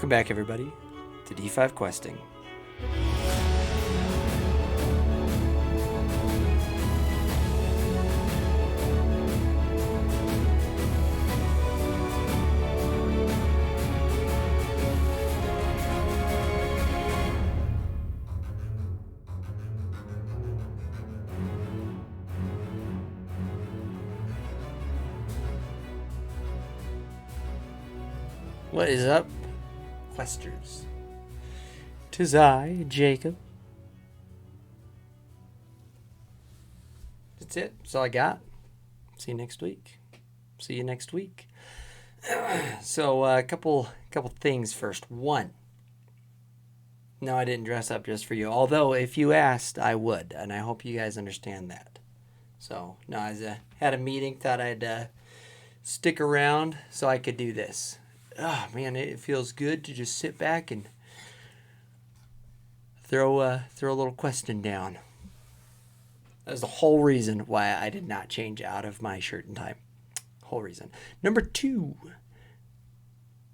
Welcome back, everybody, to D5 Questing. What is up, Questers? 'Tis I, Jacob. That's it. That's all I got. See you next week. So, a couple things first. One, no, I didn't dress up just for you. Although, if you asked, I would, and I hope you guys understand that. So, no, I had a meeting, thought I'd stick around so I could do this. Oh man, it feels good to just sit back and throw a little question down. That was the whole reason why I did not change out of my shirt and tie. Whole reason. Number 2,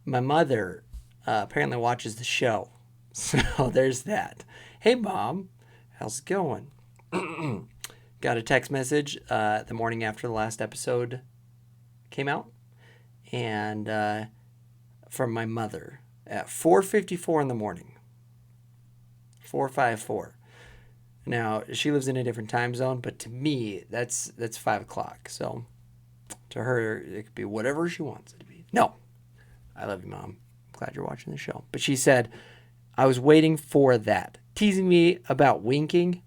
my mother apparently watches the show, so there's that. Hey Mom, how's it going? Got a text message the morning after the last episode came out, and from my mother at 4:54 in the morning. 4:54. Now, she lives in a different time zone, but to me, that's 5 o'clock. So, to her, it could be whatever she wants it to be. No. I love you, Mom. I'm glad you're watching the show. But she said, I was waiting for that. Teasing me about winking.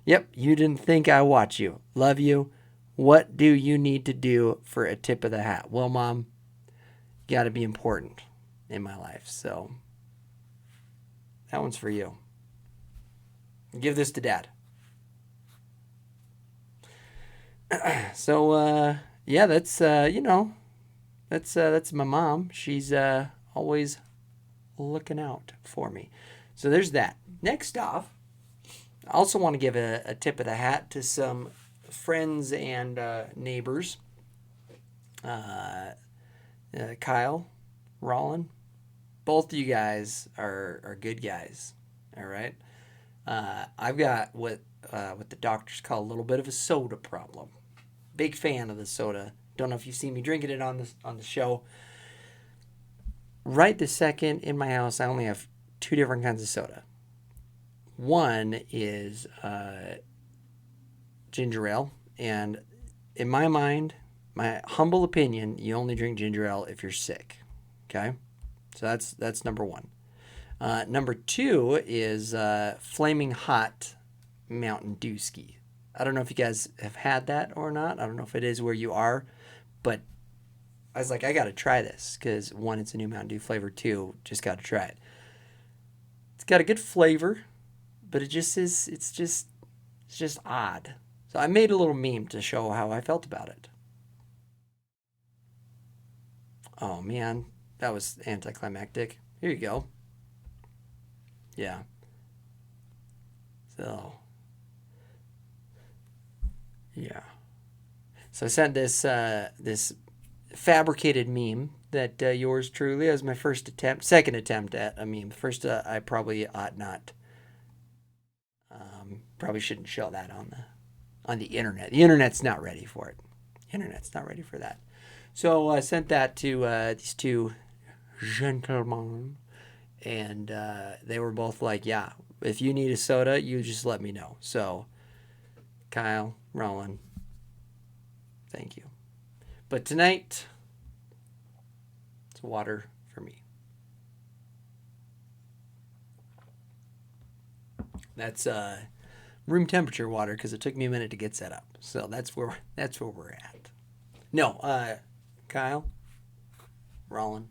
Yep, you didn't think I watch you. Love you. What do you need to do for a tip of the hat? Well, Mom, you got to be important in my life. So that one's for you. Give this to Dad. So, yeah, that's my mom. She's always looking out for me. So there's that. Next off, I also want to give a tip of the hat to some friends and neighbors. Kyle, Rollin, both of you guys are good guys. All right. I've got what the doctors call a little bit of a soda problem. Big fan of the soda. Don't know if you've seen me drinking it on the show. Right this second in my house, I only have 2 different kinds of soda. One is ginger ale, and in my mind, my humble opinion, you only drink ginger ale if you're sick. Okay, so that's number 1. Number 2 is flaming hot Mountain Dew ski. I don't know if you guys have had that or not. I don't know if it is where you are, but I was like, I got to try this because 1, it's a new Mountain Dew flavor. 2, just got to try it. It's got a good flavor, but it's just odd. So I made a little meme to show how I felt about it. Oh man, that was anticlimactic. Here you go. Yeah. So, yeah. So I sent this fabricated meme that yours truly as my second attempt at a meme. First, I probably ought not. Probably shouldn't show that on the internet. The internet's not ready for it. Internet's not ready for that. So I sent that to these 2 gentlemen, and they were both like, yeah, if you need a soda, you just let me know. So, Kyle, Roland, thank you. But tonight, it's water for me. That's room temperature water because it took me a minute to get set up. So that's where we're at. No, Kyle, Roland,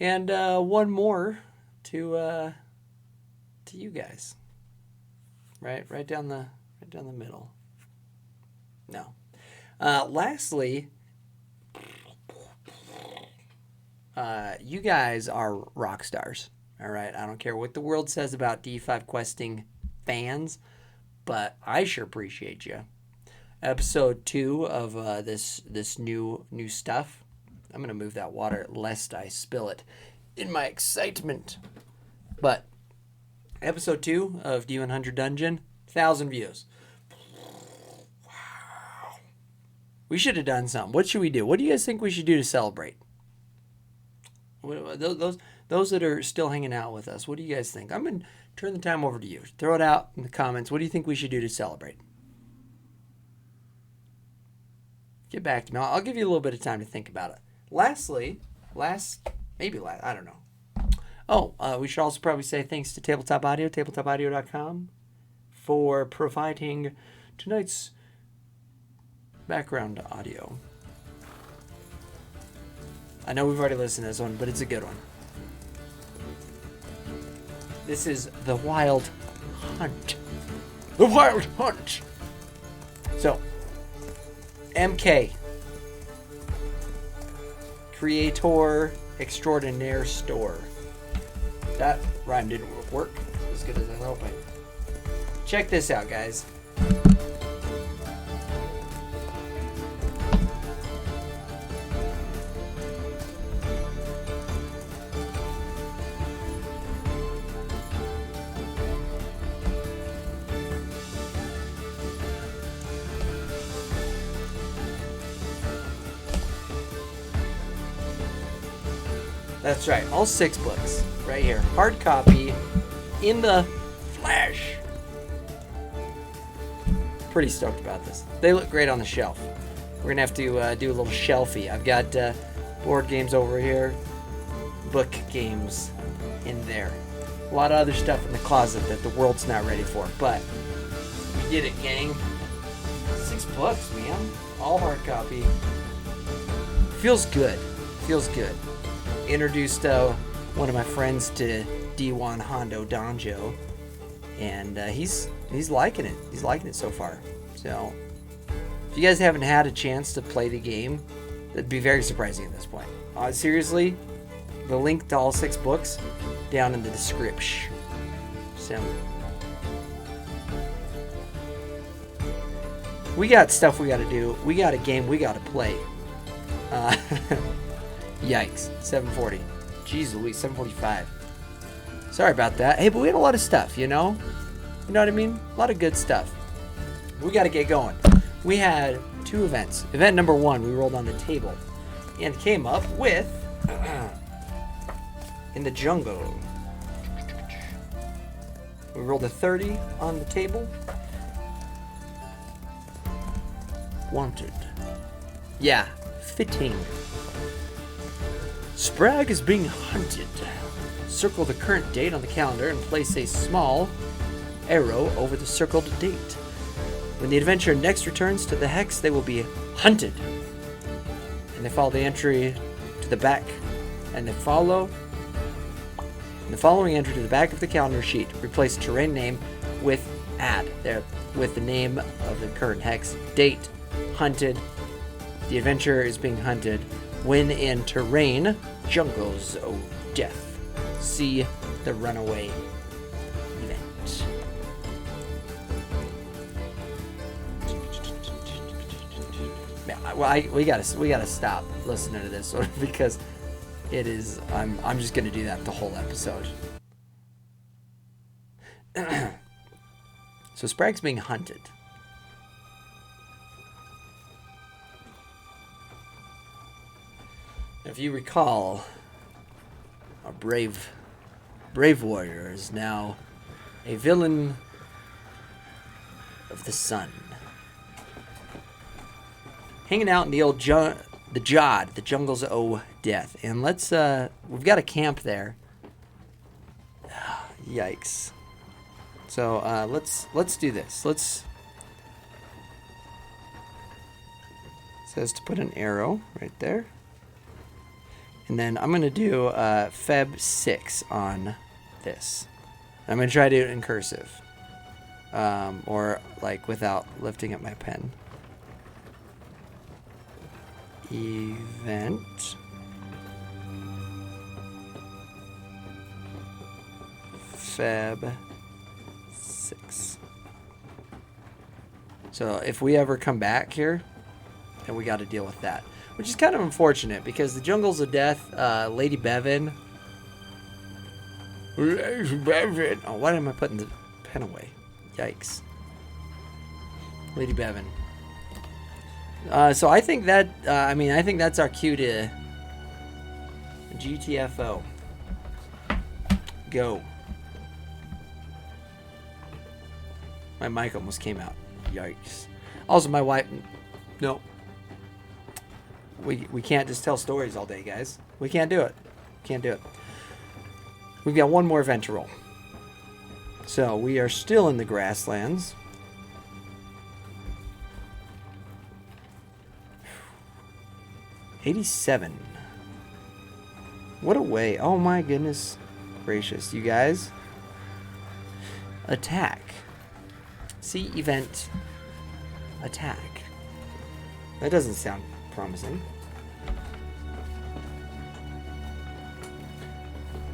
and one more to you guys. Right down the middle. No. Lastly, you guys are rock stars. All right, I don't care what the world says about D5 questing fans, but I sure appreciate you. episode 2 of this new stuff. I'm gonna move that water lest I spill it in my excitement. But episode 2 of D100 Dungeon, 1,000 views. Wow. We should have done something. What should we do? What do you guys think we should do to celebrate? Those that are still hanging out with us, what do you guys think? I'm gonna turn the time over to you. Throw it out in the comments. What do you think we should do to celebrate? Get back to me. I'll give you a little bit of time to think about it. Lastly, I don't know. Oh, we should also probably say thanks to Tabletop Audio, tabletopaudio.com, for providing tonight's background audio. I know we've already listened to this one, but it's a good one. This is The Wild Hunt. The Wild Hunt! So, MK, Creator Extraordinaire Store. That rhyme didn't work as good as I was hoping. Check this out, guys. That's right, all 6 books right here. Hard copy in the flesh. Pretty stoked about this. They look great on the shelf. We're going to have to do a little shelfie. I've got board games over here, book games in there. A lot of other stuff in the closet that the world's not ready for, but we did it, gang. 6 books, man. All hard copy. Feels good. Feels good. Introduced one of my friends to D100 Donjo, and he's liking it. He's liking it so far. So, if you guys haven't had a chance to play the game, that'd be very surprising at this point. Seriously, the link to all 6 books down in the description. So, we got stuff we got to do. We got a game we got to play. Yikes, 7:40. Jeez Louise, 7:45. Sorry about that. Hey, but we had a lot of stuff, you know? You know what I mean? A lot of good stuff. We got to get going. We had 2 events. Event number 1, we rolled on the table and came up with in the jungle. We rolled a 30 on the table. Wanted. Yeah, fitting. Sprag is being hunted. Circle the current date on the calendar and place a small arrow over the circled date. When the adventurer next returns to the hex, they will be hunted. And they follow the entry to the back. And the following entry to the back of the calendar sheet. Replace terrain name with add there with the name of the current hex. Date hunted. The adventurer is being hunted. When in terrain, jungles of death. See the runaway event. Yeah, well, we gotta stop listening to this one because it is. I'm just gonna do that the whole episode. So Sprag's being hunted. If you recall, our brave warrior is now a villain of the sun. Hanging out in the old the jungles of death. And let's we've got a camp there. Yikes. So let's do this. It says to put an arrow right there. And then I'm going to do Feb 6 on this. I'm going to try to do it in cursive. Or like without lifting up my pen. Event. Feb 6. So if we ever come back here, then we got to deal with that. Which is kind of unfortunate because the Jungles of Death, Lady Bevan. Lady Bevan. Oh, why am I putting the pen away? Yikes. Lady Bevan. So I think that, I think that's our cue to GTFO. Go. My mic almost came out. Yikes. Also, my wife... No. We can't just tell stories all day, guys. We can't do it. Can't do it. We've got one more event to roll. So, we are still in the grasslands. $87. What a way. Oh my goodness gracious. You guys. Attack. See event. Attack. That doesn't sound promising.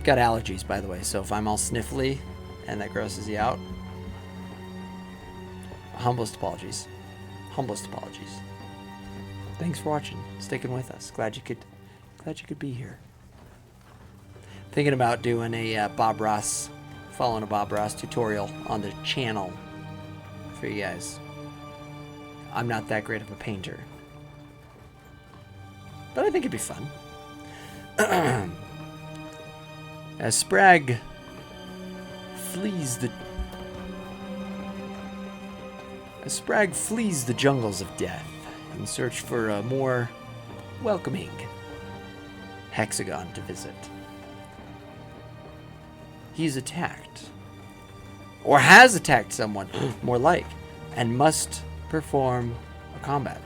Got allergies, by the way, so if I'm all sniffly and that grosses you out, humblest apologies. Humblest apologies. Thanks for watching, sticking with us. Glad you could be here. Thinking about doing a following a Bob Ross tutorial on the channel for you guys. I'm not that great of a painter, but I think it'd be fun. As Sprag flees the jungles of death in search for a more welcoming hexagon to visit, he's attacked, or has attacked someone, more like, and must perform a combat.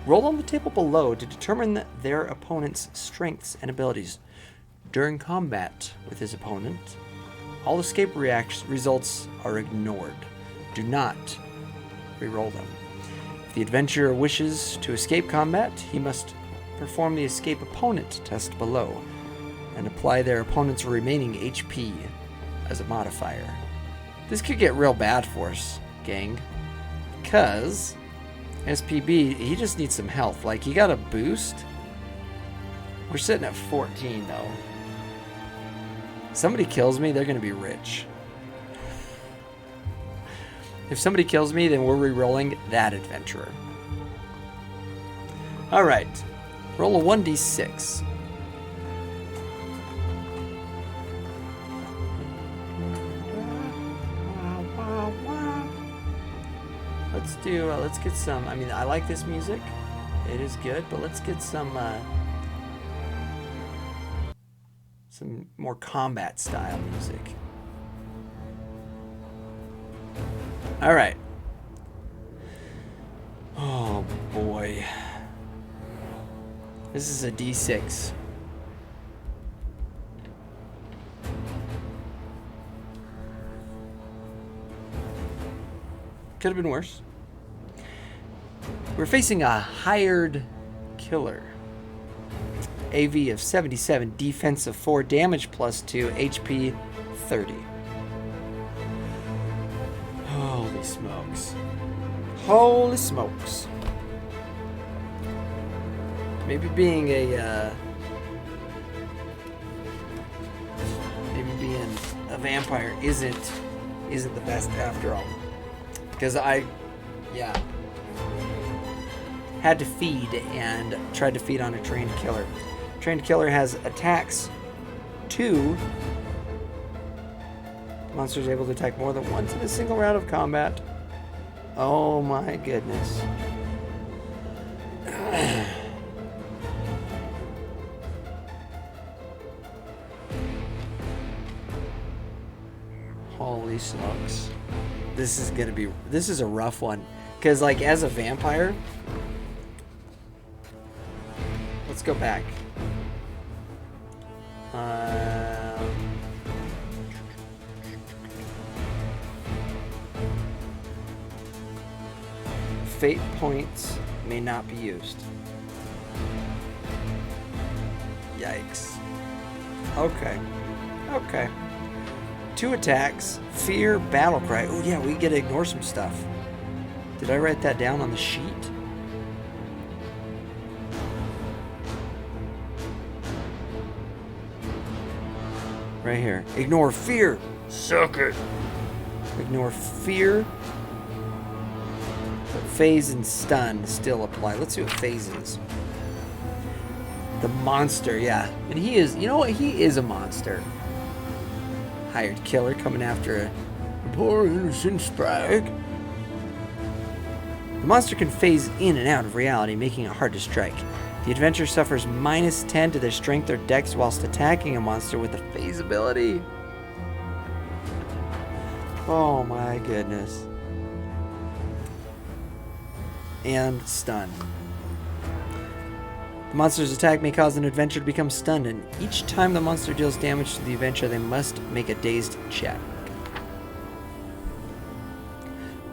Roll on the table below to determine their opponent's strengths and abilities. During combat with his opponent, all escape results are ignored. Do not reroll them. If the adventurer wishes to escape combat, he must perform the escape opponent test below and apply their opponent's remaining HP as a modifier. This could get real bad for us, gang, because SPB, he just needs some health. Like, he got a boost. We're sitting at 14, though. Somebody kills me, they're going to be rich. If somebody kills me, then we're re-rolling that adventurer. Alright. Roll a 1d6. Let's get some, I like this music. It is good, but let's get some more combat style music. All right. Oh boy. This is a D6. Could have been worse. We're facing a hired killer. AV of 77, defense of 4, damage plus 2, HP 30. Holy smokes. Holy smokes. Maybe being a vampire isn't the best after all. Because I had to feed and tried to feed on a trained killer. Trained killer has attacks 2. The monster is able to attack more than once in a single round of combat. Oh my goodness. Holy smokes. This is a rough one. Because, like, as a vampire, let's go back. Fate points may not be used. Yikes. Okay. 2 attacks. Fear, battle cry. Oh yeah, we get to ignore some stuff. Did I write that down on the sheet? Right here. Ignore fear. Suck it. Ignore fear. But phase and stun still apply. Let's see what phase is. The monster, yeah. And he is, you know what? He is a monster. Hired killer coming after a poor innocent Sprag. The monster can phase in and out of reality, making it hard to strike. The adventurer suffers -10 to their strength or dex whilst attacking a monster with a phase ability. Oh my goodness. And stun. The monster's attack may cause an adventurer to become stunned, and each time the monster deals damage to the adventurer, they must make a dazed check.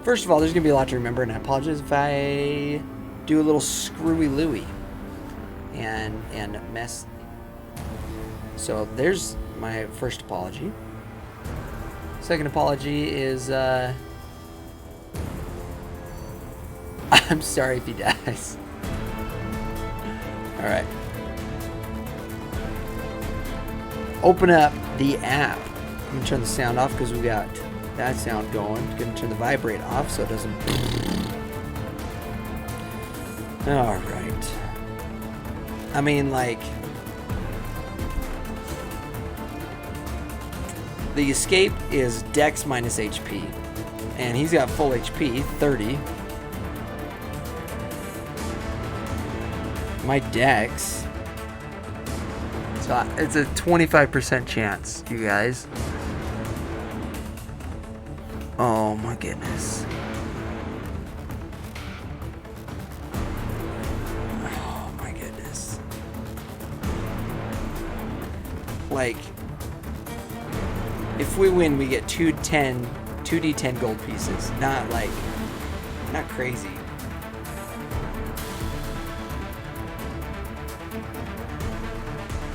First of all, there's going to be a lot to remember, and I apologize if I do a little screwy-looey and mess. So there's my first apology. Second apology is, I'm sorry if he dies. Alright. Open up the app. I'm going to turn the sound off because we got that sound going. I'm going to turn the vibrate off so it doesn't... Alright. I mean, like... The escape is Dex minus HP. And he's got full HP, 30. My Dex. So it's a 25% chance, you guys. Oh my goodness. Oh my goodness. Like, if we win, we get 2d10 gold pieces. Not like, not crazy.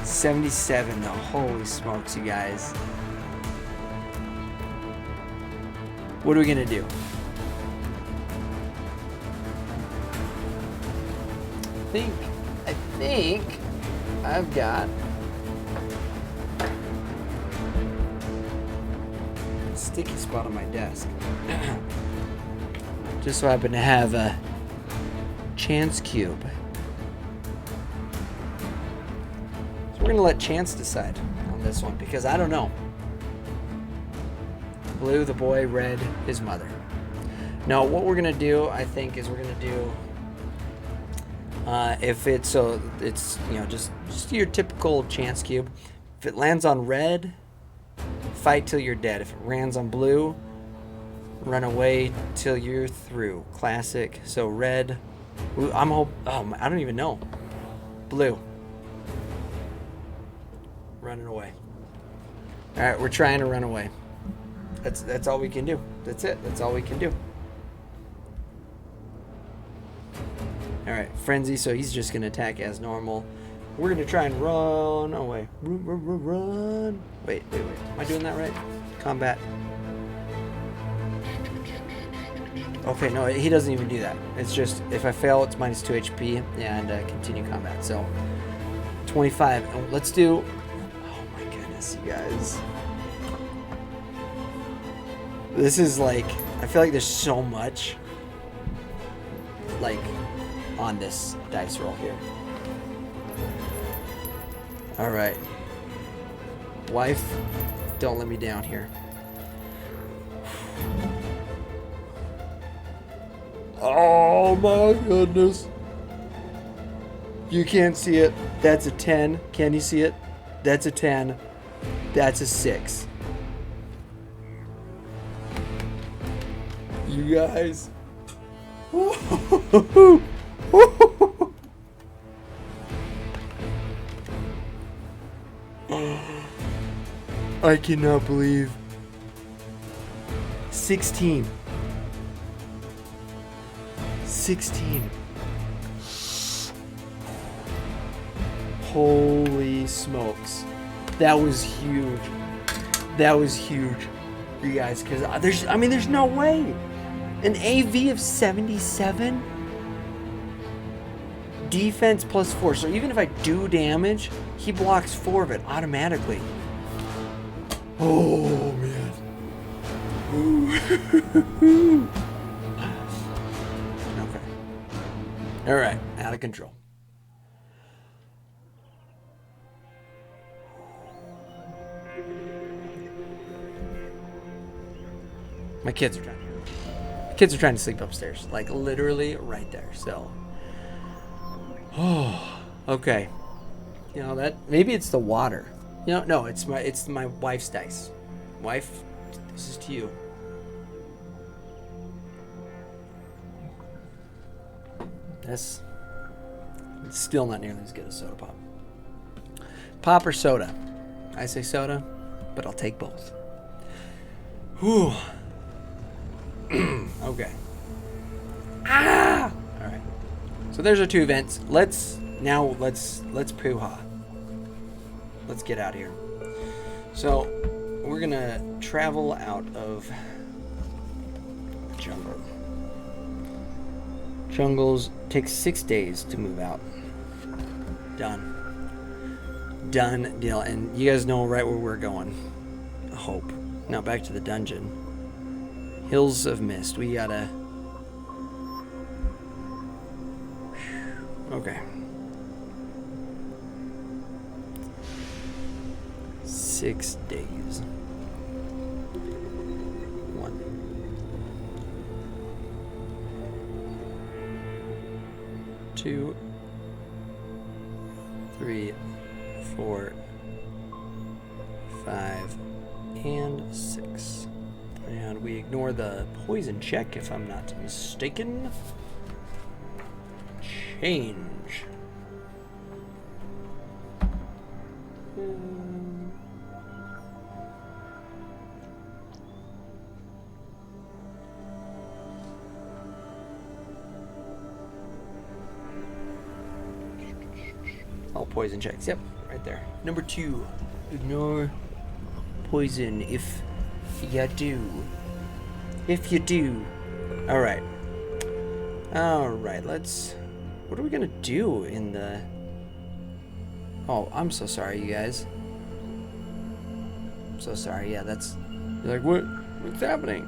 $77 though. Holy smokes, you guys. What are we gonna do? I think I've got a sticky spot on my desk. Just so I happen to have a chance cube. So we're gonna let chance decide on this one because I don't know. Blue, the boy, red, his mother. Now, what we're gonna do, I think, is we're gonna do if it's so it's just your typical chance cube. If it lands on red, fight till you're dead. If it lands on blue, run away till you're through. Classic. So red. I don't even know. Blue. Running away. All right, we're trying to run away. That's all we can do. That's it. That's all we can do. All right, Frenzy. So he's just gonna attack as normal. We're gonna try and run away. Run. Wait. Am I doing that right? Combat. Okay, no, he doesn't even do that. It's just if I fail, it's -2 HP and continue combat. So 25. And let's do. Oh my goodness, you guys. This is like, I feel like there's so much like on this dice roll here. All right, wife, don't let me down here. Oh my goodness. You can't see it. That's a 10. Can you see it? That's a 10. That's a 6. You guys. I cannot believe. 16. 16. Holy smokes. That was huge. That was huge, you guys, because there's no way. An AV of 77? Defense +4. So even if I do damage, he blocks 4 of it automatically. Oh, man. Okay. All right. Out of control. My kids are trying to sleep upstairs, like literally right there. So, oh, okay. You know that maybe it's the water. You know, no, it's my wife's dice. Wife, this is to you. It's still not nearly as good as soda pop. Pop or soda? I say soda, but I'll take both. Whew. Okay. Ah! All right. So there's our 2 events. Let's poo-ha. Let's get out of here. So we're gonna travel out of the jungle. Jungles take 6 days to move out. Done deal. And you guys know right where we're going. I hope. Now back to the dungeon. Hills of Mist. We gotta... Okay. 6 days. 1, 2, 3, 4, 5, and 6. And we ignore the poison check, if I'm not mistaken. Change. All poison checks. Yep, right there. Number 2. Ignore poison if you do. If you do. Alright. Alright, let's... What are we gonna do in the... Oh, I'm so sorry, you guys. I'm so sorry. Yeah, that's... You're like, what's happening?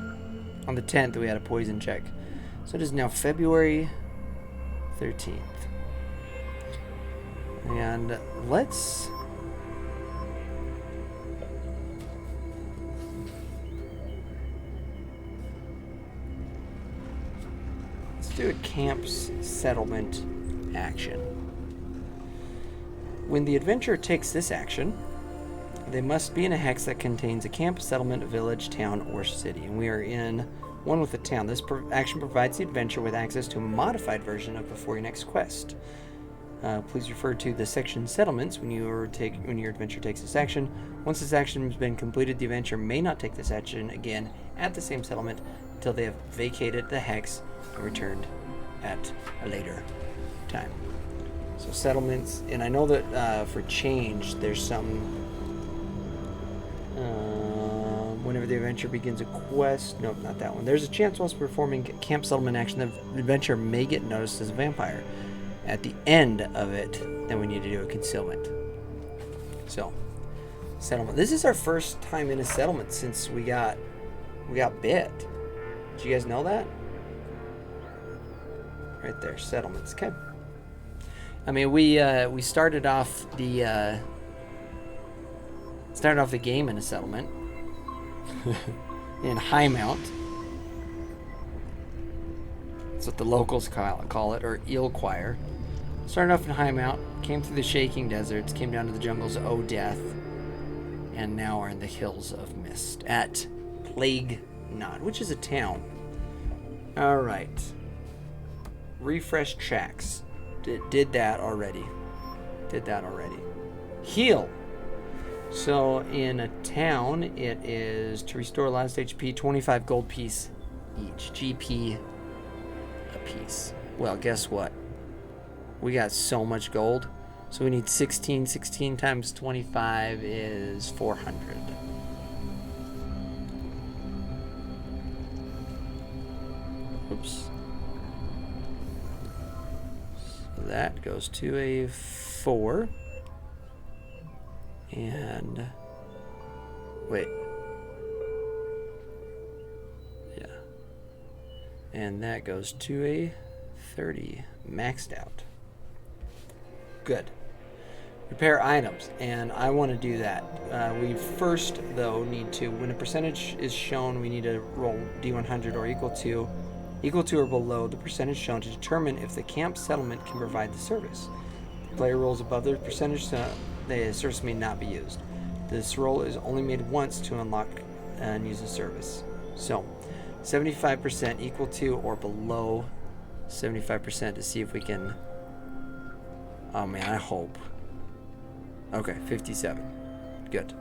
On the 10th, we had a poison check. So it is now February 13th. And let's... do a camp's settlement action. When the adventurer takes this action, they must be in a hex that contains a camp, settlement, village, town, or city. And we are in one with a town. This action provides the adventurer with access to a modified version of before your next quest. Please refer to the section settlements when your adventure takes this action. Once this action has been completed, the adventurer may not take this action again at the same settlement until they have vacated the hex and returned at a later time. So settlements, and I know that for change, there's some whenever the adventure begins a quest. Nope, not that one. There's a chance whilst performing camp settlement action, the adventurer may get noticed as a vampire. At the end of it, then we need to do a concealment. So, settlement. This is our first time in a settlement since we got bit. Did you guys know that? Right there, settlements. Okay. I mean, we started off the game in a settlement in Highmount. That's what the locals call it, or Eel Choir. Started off in Highmount, came through the shaking deserts, came down to the jungles of Death, and now are in the Hills of Mist at Plaguenot, which is a town. All right. Refresh tracks. Did that already. Heal. So in a town, it is to restore last HP, 25 gold piece each. GP a piece. Well, guess what? We got so much gold. So we need 16. 16 times 25 is 400. items. So that goes to a 4. And wait. Yeah. And that goes to a 30. Maxed out. Good. Repair items, and I want to do that. We first, though, need to, when a percentage is shown, we need to roll D100 or equal to or below the percentage shown to determine if the camp settlement can provide the service. If the player rolls above the percentage, the service may not be used. This roll is only made once to unlock and use the service. So, 75% equal to or below 75% to see if we can... Oh man, I hope. Okay, 57. Good.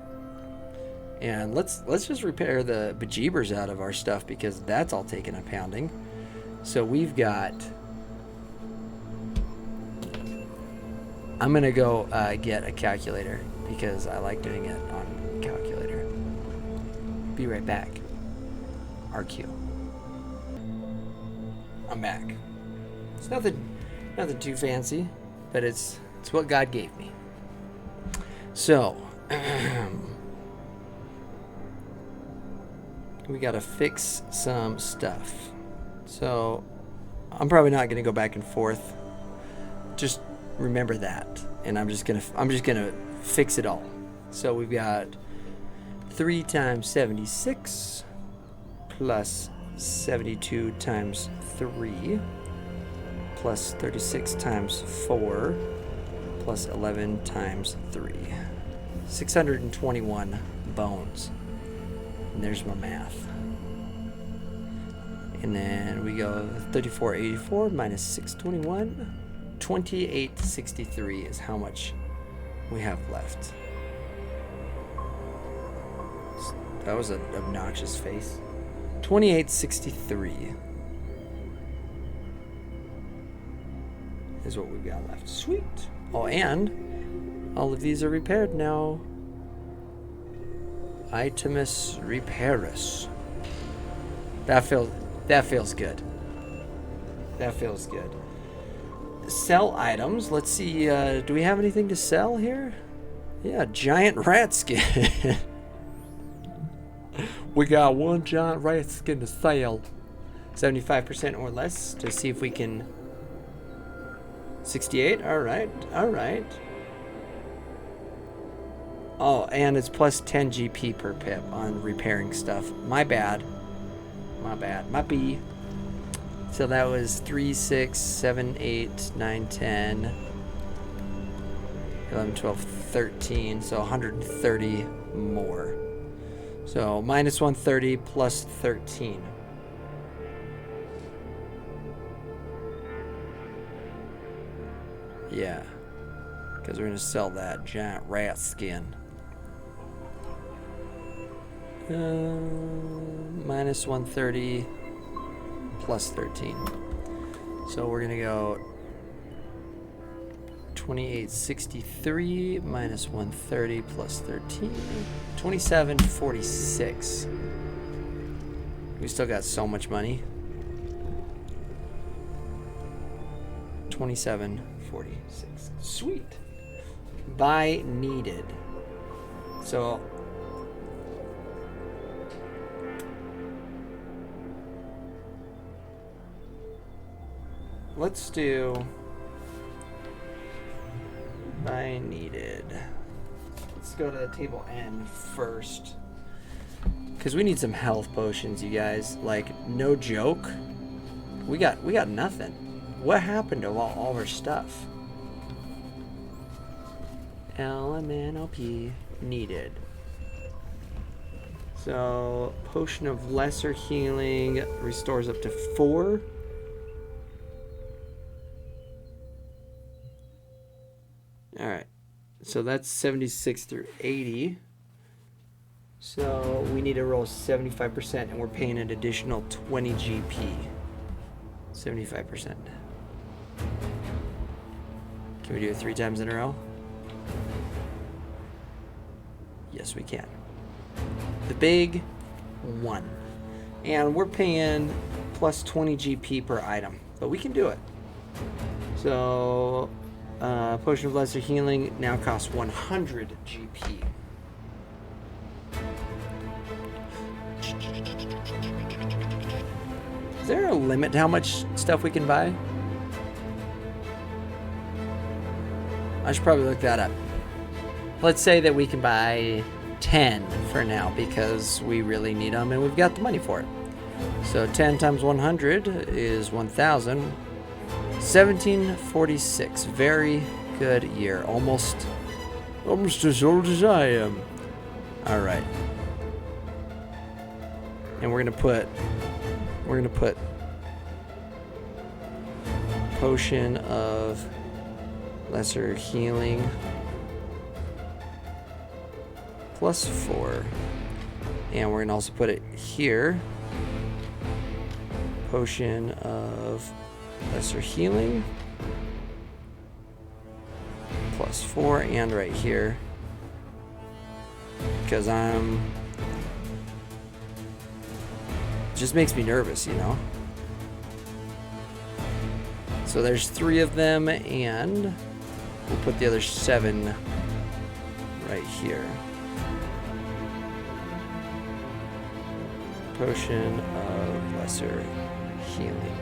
And let's just repair the bejeebers out of our stuff because that's all taking a pounding. So we've got... I'm going to go get a calculator because I like doing it on calculator. Be right back. RQ. I'm back. It's nothing too fancy, but it's what God gave me. So, we got to fix some stuff. So, I'm probably not going to go back and forth. Just remember that, and I'm just gonna fix it all. So we've got 3 times 76 plus 72 times 3 plus 36 times 4 plus 11 times 3. 621 bones. And there's my math. And then we go 3484 minus 621. 2863 is how much we have left. That was an obnoxious face. 2863 is what we've got left. Sweet. Oh, and all of these are repaired now. Itemus repairus. That feels good. That feels good. Sell items. Let's see. Do we have anything to sell here? Yeah, giant rat skin. We got one giant rat skin to sell. 75% or less to see if we can. 68. All right. All right. Oh, and it's plus 10 GP per pip on repairing stuff. My bad. My bad. My B. So that was 3, 6, 7, 8, 9, 10, 11, 12, 13. So 130 more. So minus 130 plus 13. Yeah. Because we're going to sell that giant rat skin. Minus 130 plus 13. So we're going to go 2863 minus 130 plus 13. 2746. We still got so much money. 2746. Sweet. Buy needed. So let's do buy needed. Let's go to table N first. Because we need some health potions, you guys. Like, no joke. We got nothing. What happened to all our stuff? LMNOP needed. So, potion of lesser healing restores up to 4. Alright. So that's 76 through 80. So we need to roll 75% and we're paying an additional 20 GP. 75%. Can we do it 3 times in a row? Yes, we can. The big 1. And we're paying plus 20 GP per item, but we can do it. So, Potion of Lesser Healing now costs 100 GP. Is there a limit to how much stuff we can buy? I should probably look that up. Let's say that we can buy 10 for now because we really need them and we've got the money for it. So 10 times 100 is 1,000. 1746. Very good year. Almost as old as I am. All right. And we're gonna put Potion of Lesser Healing plus 4, and we're gonna also put it here. Potion of Lesser Healing plus 4, and right here because just makes me nervous, you know. So there's 3 of them, and we'll put the other 7 right here. Potion of Lesser Healing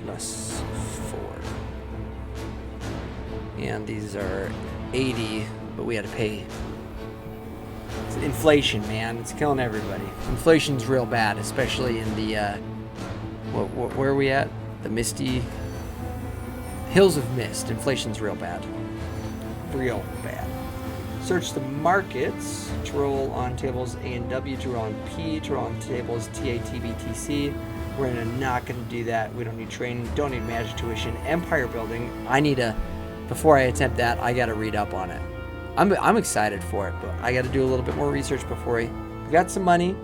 plus 4. And these are 80, but we had to pay. It's inflation, man. It's killing everybody. Inflation's real bad, especially in the where are we at? The Misty Hills of Mist. Inflation's real bad. Real bad. Search the markets to roll on tables A and W, to roll on P, to roll on tables T, A, T, B, T, C. We're not going to do that. We don't need training, don't need magic tuition. Empire building, before I attempt that, I got to read up on it. I'm excited for it, but I got to do a little bit more research before we got some money.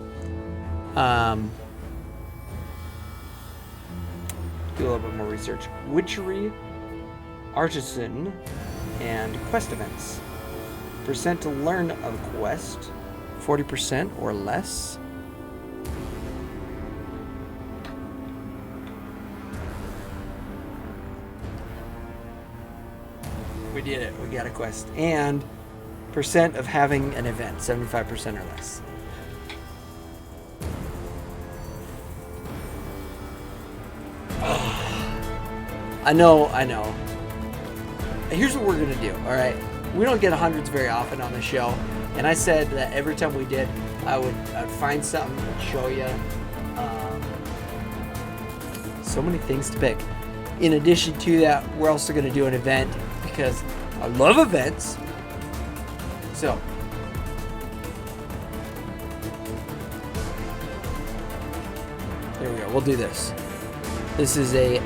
Do a little bit more research. Witchery, Artisan, and quest events. Percent to learn a quest, 40% or less. We did it. We got a quest. And percent of having an event, 75% or less. I know. Here's what we're going to do, all right? We don't get hundreds very often on the show, and I said that every time we did, I'd find something and show you. So many things to pick. In addition to that, we're also going to do an event because I love events. So, there we go. We'll do this. This is a...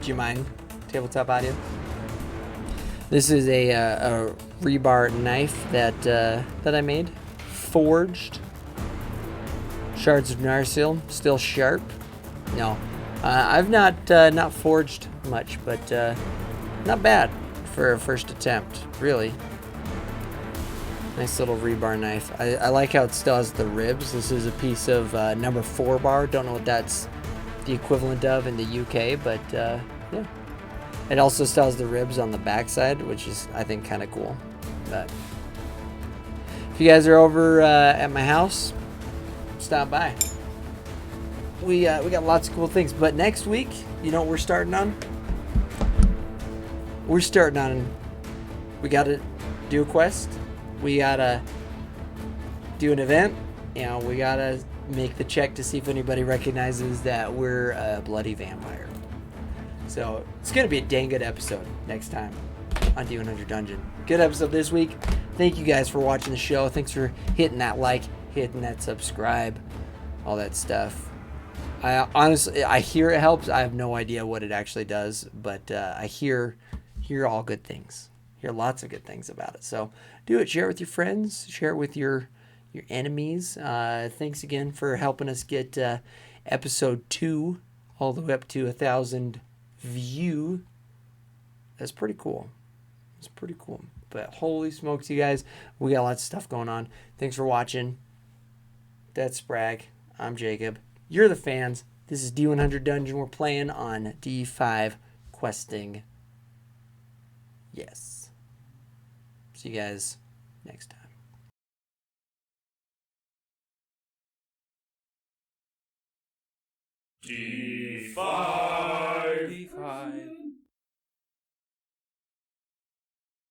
do you mind tabletop audio? This is a rebar knife that I made. Forged. Shards of Narsil, still sharp. No, I've not forged much, but not bad for a first attempt, really. Nice little rebar knife. I like how it still has the ribs. This is a piece of number 4 bar. Don't know what that's the equivalent of in the UK, but yeah. It also still has the ribs on the backside, which is, I think, kind of cool. But if you guys are over at my house, stop by. We got lots of cool things. But next week, you know what we're starting on? We got to do a quest. We got to do an event. And we got to make the check to see if anybody recognizes that we're a bloody vampire. So it's going to be a dang good episode next time on D100 Dungeon. Good episode this week. Thank you guys for watching the show. Thanks for hitting that like, hitting that subscribe, all that stuff. I honestly hear it helps. I have no idea what it actually does, but I hear all good things. Hear lots of good things about it. So do it. Share it with your friends. Share it with your enemies. Thanks again for helping us get episode 2 all the way up to 1,000 view. That's pretty cool. It's pretty cool. But holy smokes, you guys, we got lots of stuff going on. Thanks for watching. That's Sprag. I'm Jacob. You're the fans. This is D100 Dungeon. We're playing on D5 questing. Yes. See you guys next time. D5